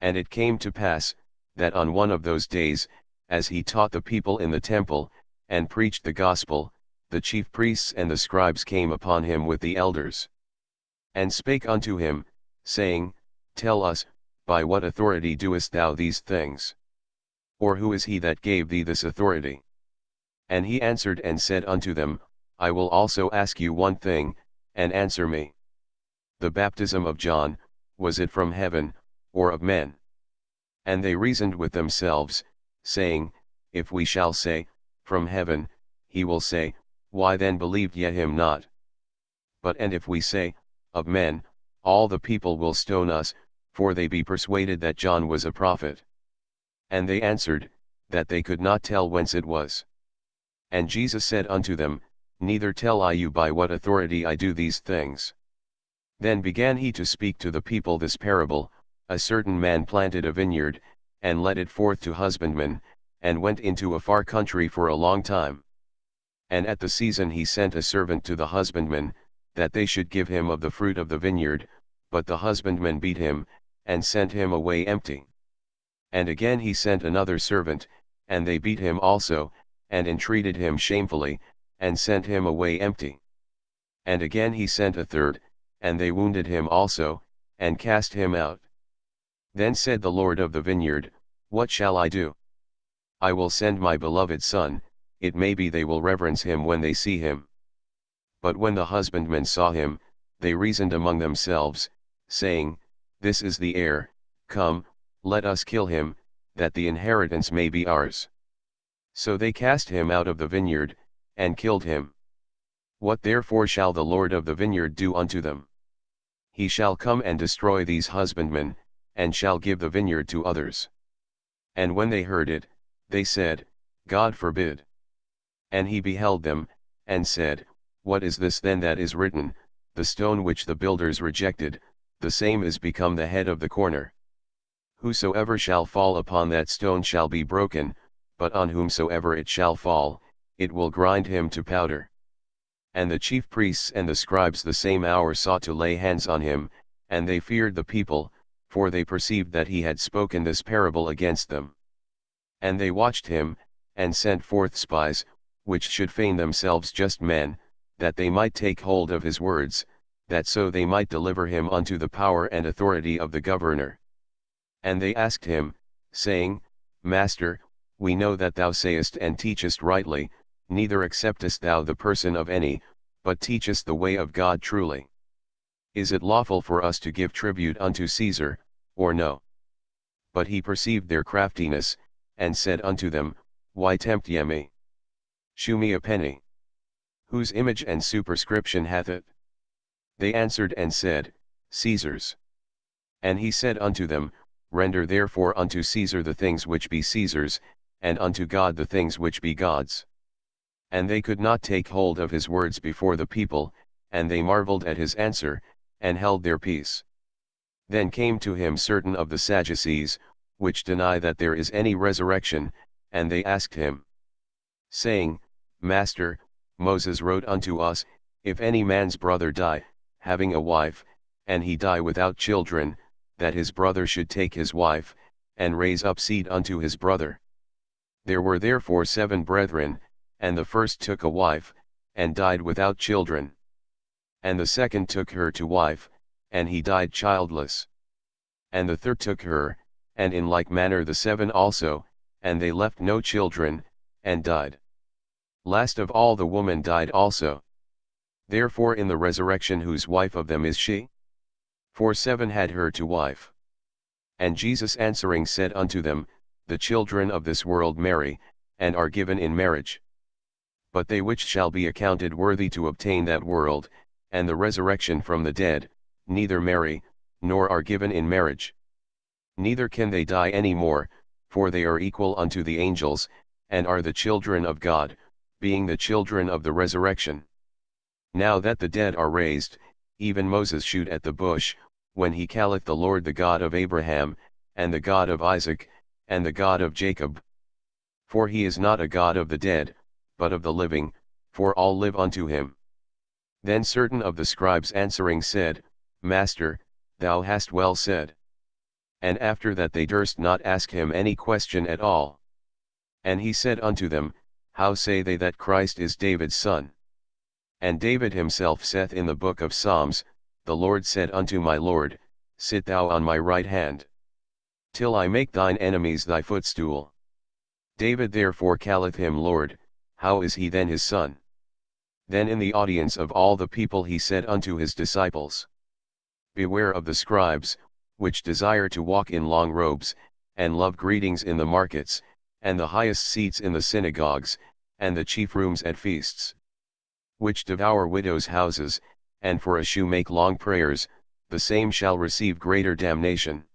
And it came to pass, that on one of those days, as he taught the people in the temple, and preached the gospel, the chief priests and the scribes came upon him with the elders, and spake unto him, saying, Tell us, by what authority doest thou these things? Or who is he that gave thee this authority? And he answered and said unto them, I will also ask you one thing, and answer me. The baptism of John, was it from heaven, or of men? And they reasoned with themselves, saying, If we shall say, From heaven, he will say, Why then believed ye him not? But and if we say, Of men, all the people will stone us, for they be persuaded that John was a prophet. And they answered, that they could not tell whence it was. And Jesus said unto them, Neither tell I you by what authority I do these things. Then began he to speak to the people this parable: A certain man planted a vineyard, and let it forth to husbandmen, and went into a far country for a long time. And at the season he sent a servant to the husbandmen, that they should give him of the fruit of the vineyard, but the husbandmen beat him, and sent him away empty. And again he sent another servant, and they beat him also, and entreated him shamefully, and sent him away empty. And again he sent a third, and they wounded him also, and cast him out. Then said the Lord of the vineyard, What shall I do? I will send my beloved son, it may be they will reverence him when they see him. But when the husbandmen saw him, they reasoned among themselves, saying, This is the heir, come, let us kill him, that the inheritance may be ours. So they cast him out of the vineyard, and killed him. What therefore shall the Lord of the vineyard do unto them? He shall come and destroy these husbandmen, and shall give the vineyard to others. And when they heard it, they said, God forbid. And he beheld them, and said, What is this then that is written, The stone which the builders rejected, the same is become the head of the corner. Whosoever shall fall upon that stone shall be broken, but on whomsoever it shall fall, it will grind him to powder. And the chief priests and the scribes the same hour sought to lay hands on him, and they feared the people, for they perceived that he had spoken this parable against them. And they watched him, and sent forth spies, which should feign themselves just men, that they might take hold of his words, that so they might deliver him unto the power and authority of the governor. And they asked him, saying, Master, we know that thou sayest and teachest rightly, neither acceptest thou the person of any, but teachest the way of God truly. Is it lawful for us to give tribute unto Caesar, or no? But he perceived their craftiness, and said unto them, Why tempt ye me? Shew me a penny. Whose image and superscription hath it? They answered and said, Caesar's. And he said unto them, Render therefore unto Caesar the things which be Caesar's, and unto God the things which be God's. And they could not take hold of his words before the people, and they marveled at his answer, and held their peace. Then came to him certain of the Sadducees, which deny that there is any resurrection, and they asked him, saying, Master, Moses wrote unto us, If any man's brother die, having a wife, and he die without children, that his brother should take his wife, and raise up seed unto his brother. There were therefore 7 brethren, and the first took a wife, and died without children. And the second took her to wife, and he died childless. And the third took her, and in like manner the 7 also, and they left no children, and died. Last of all the woman died also. Therefore in the resurrection whose wife of them is she? For 7 had her to wife. And Jesus answering said unto them, The children of this world marry, and are given in marriage. But they which shall be accounted worthy to obtain that world, and the resurrection from the dead, neither marry, nor are given in marriage. Neither can they die any more, for they are equal unto the angels, and are the children of God, being the children of the resurrection. Now that the dead are raised, even Moses shewed at the bush, when he calleth the Lord the God of Abraham, and the God of Isaac, and the God of Jacob. For he is not a God of the dead, but of the living, for all live unto him. Then certain of the scribes answering said, Master, thou hast well said. and after that they durst not ask him any question at all. And he said unto them, How say they that Christ is David's son? And David himself saith in the book of Psalms, The Lord said unto my Lord, Sit thou on my right hand, till I make thine enemies thy footstool. David therefore calleth him Lord. How is he then his son? Then in the audience of all the people he said unto his disciples, Beware of the scribes, which desire to walk in long robes, and love greetings in the markets, and the highest seats in the synagogues, and the chief rooms at feasts, which devour widows' houses, and for a shew make long prayers. The same shall receive greater damnation.